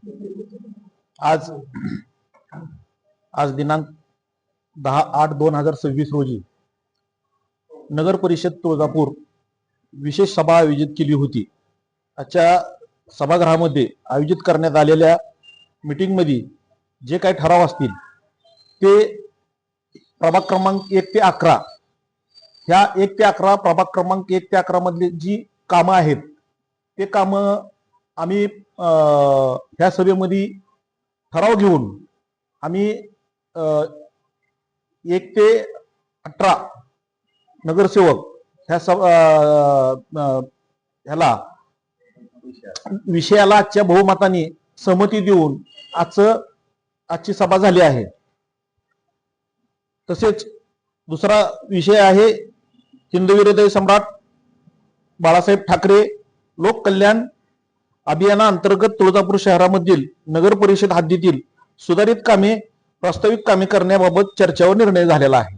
आज आज दिनांक 10/8/2026 रोजी नगर परिषद तुळजापूर विशेष सभा आयोजित केली होती. आजच्या सभागृहामध्ये आयोजित करण्यात आलेल्या मीटिंगमध्ये जे काही ठराव असतील ते प्रभाग क्रमांक 1 ते 11 ह्या 1 ते 11 प्रभाग क्रमांक 1 ते 11 मधली जी कामं आहेत ते कामं आम्ही ह्या सभेमध्ये ठराव घेऊन आम्ही 1 ते 18 नगरसेवक ह्याला विषयाला आजच्या बहुमताने सहमती देऊन आजची सभा झाली आहे. तसेच दुसरा विषय आहे हिंदवी हृदय सम्राट बाळासाहेब ठाकरे लोक कल्याण अभियानाअंतर्गत तुळजापूर शहरामधील नगर परिषद हद्दीतील सुधारित कामे प्रस्तावित कामे करण्याबाबत चर्चेवर निर्णय झालेला आहे.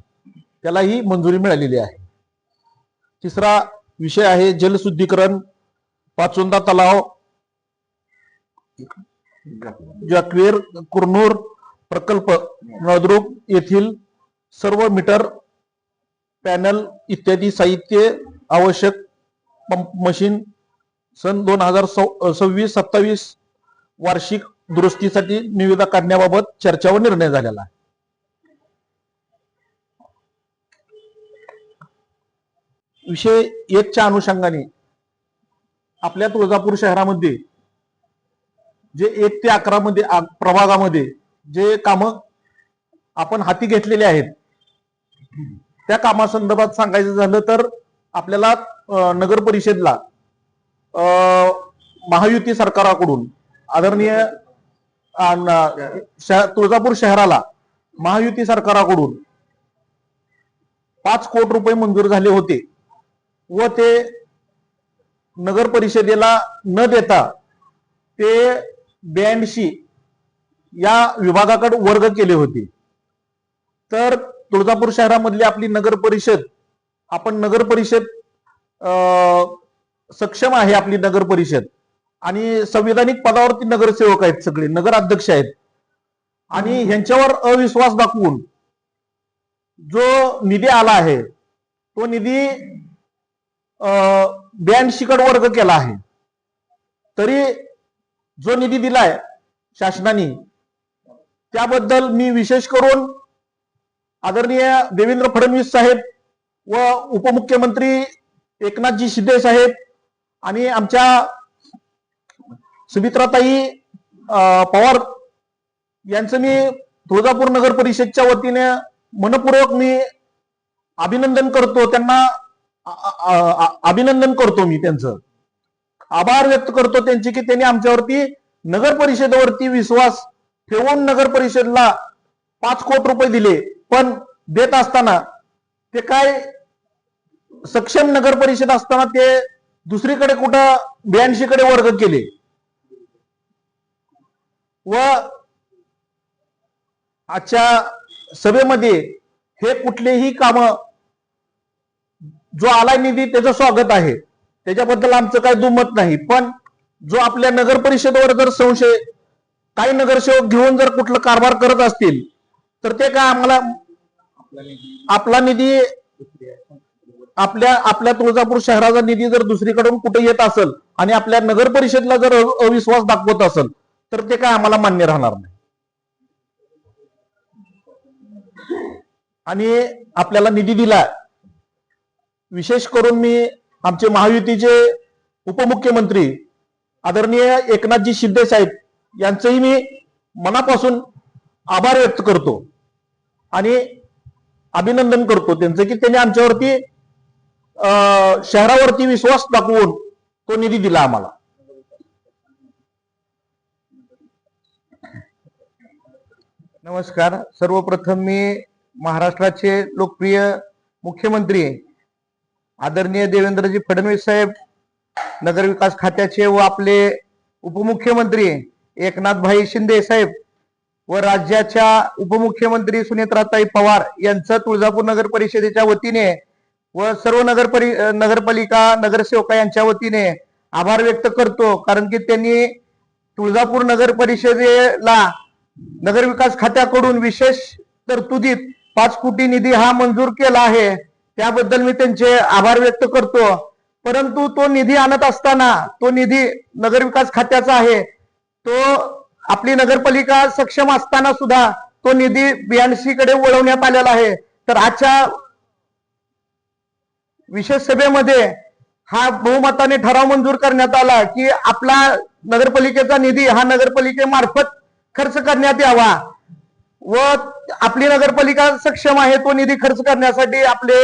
त्यालाही मंजुरी मिळालेली आहे. तिसरा विषय आहे जलशुद्धीकरण पाचोंदा तलाव जाकवेर कुरनूर प्रकल्प नळदुर्ग येथील सर्व मीटर पॅनल इत्यादी साहित्य आवश्यक पंप मशीन सन 2026-27 वार्षिक दुरुस्तीसाठी निविदा काढण्याबाबत चर्चावर निर्णय झालेला आहे. विषय 1च्या अनुषंगाने आपल्या तुळजापूर शहरामध्ये जे 1 ते 11 मध्ये प्रभागामध्ये जे कामं आपण हाती घेतलेले आहेत त्या कामासंदर्भात सांगायचं झालं तर आपल्याला नगर परिषदला महायुती सरकाराकडून आदरणीय तुळजापूर शहराला महायुती सरकाराकडून 5 कोटी रुपये मंजूर झाले होते व ते नगर परिषदेला न देता ते 82 या विभागाकडे वर्ग केले होते. तर तुळजापूर शहरामधली आपली नगर परिषद नगर परिषद सक्षम आहे. आपली नगर परिषद आणि संविधानिक पदावरती नगरसेवक आहेत, सगळे नगर अध्यक्ष आहेत आणि ह्यांच्यावर अविश्वास दाखवून जो निधी आला आहे तो निधी 82 कडे वर्ग केला आहे. तरी जो निधी दिलाय शासनाने त्याबद्दल मी विशेष करून आदरणीय देवेंद्र फडणवीस साहेब व उपमुख्यमंत्री एकनाथजी शिंदे साहेब आणि आमच्या सुमित्राताई पवार यांचं मी तुळजापूर नगर परिषदच्या वतीने मनपूर्वक मी अभिनंदन करतो. त्यांना अभिनंदन करतो. मी त्यांचं आभार व्यक्त करतो त्यांचे की त्यांनी आमच्यावरती नगर परिषदेवरती विश्वास ठेवून नगर परिषदला 5 कोटी रुपये दिले. पण देत असताना ते काय सक्षम नगर परिषद असताना ते दुसरीकडे कुठं 82 कडे वर्ग केले व आजच्या सभेमध्ये हे कुठलेही काम जो आलाय निधी त्याचं स्वागत आहे, त्याच्याबद्दल आमचं काही दुमत नाही. पण जो आपल्या नगर परिषदेवर जर संशय काही नगरसेवक घेऊन जर कुठलं कारभार करत असतील तर ते काय आम्हाला आपला निधी आपल्या तुळजापूर शहराचा निधी जर दुसरीकडून कुठे येत असेल आणि आपल्या नगर परिषदला जर अविश्वास दाखवत असेल तर ते काय आम्हाला मान्य राहणार नाही. आणि आपल्याला निधी दिला. विशेष करून मी आमचे महायुतीचे उपमुख्यमंत्री आदरणीय एकनाथजी शिंदे साहेब यांचंही मी मनापासून आभार व्यक्त करतो आणि अभिनंदन करतो त्यांचं की त्यांनी आमच्यावरती शहरावरती विश्वास दाखवून तो निधी दिला आम्हाला. नमस्कार. सर्वप्रथम मी महाराष्ट्राचे लोकप्रिय मुख्यमंत्री आदरणीय देवेंद्रजी फडणवीस साहेब, नगरविकास खात्याचे व आपले उपमुख्यमंत्री एकनाथभाई शिंदे साहेब व राज्याच्या उपमुख्यमंत्री सुनेत्राताई पवार यांचं तुळजापूर नगर परिषदेच्या वतीने व सर्व नगरपालिका नगरसेवका यांच्या वतीने आभार व्यक्त करतो. कारण की त्यांनी तुळजापूर नगर परिषदेला नगर विकास खात्याकडून विशेष तरतुदीत 5 कोटी निधी हा मंजूर केला आहे, त्याबद्दल मी त्यांचे आभार व्यक्त करतो. परंतु तो निधी आणत असताना तो निधी नगर विकास खात्याचा आहे, तो आपली नगरपालिका सक्षम असताना सुद्धा तो निधी BNC कडे वळवण्यात आलेला आहे. तर आजच्या विशेष सभेमध्ये हा बहुमताने ठराव मंजूर करण्यात आला की आपला नगरपालिकेचा निधी हा नगरपालिकेमार्फत खर्च करण्यात यावा व आपली नगरपालिका सक्षम आहे तो निधी खर्च करण्यासाठी आपले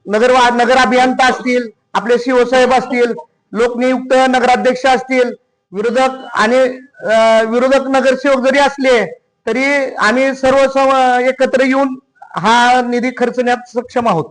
नगर अभियंता असतील, आपले CO साहेब असतील, लोकनियुक्त नगराध्यक्ष असतील, विरोधक नगरसेवक जरी असले तरी आम्ही सर्व एकत्र येऊन हा निधी खर्चण्यात सक्षम आहोत.